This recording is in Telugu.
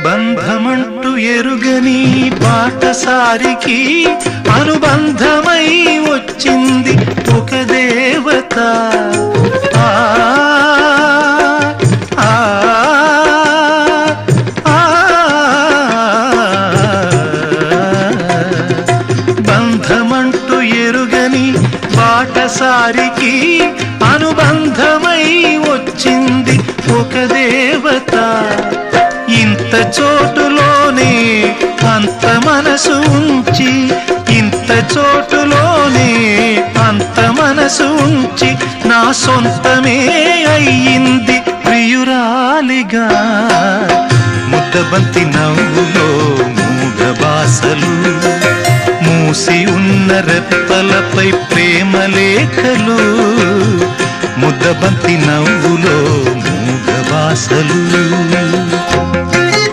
బంధమంటూ ఎరుగని బాటసారికి అనుబంధమై వచ్చింది ఒక దేవత. బంధమంటూ ఎరుగని బాటసారికి అనుబంధమై వచ్చింది ఒక దేవత. ఇంత చోటులోనే అంత మనసు ఉంచి, ఇంత చోటులోనే అంత మనసు ఉంచి నా సొంతమే అయ్యింది ప్రియురాలిగా. ముద్దబంతి నవ్వులో మూగ బాసలు, మూసి ఉన్న రెప్పలపై ప్రేమ లేఖలు. ముద్దబంతి నవ్వులో మూగ బాసలు.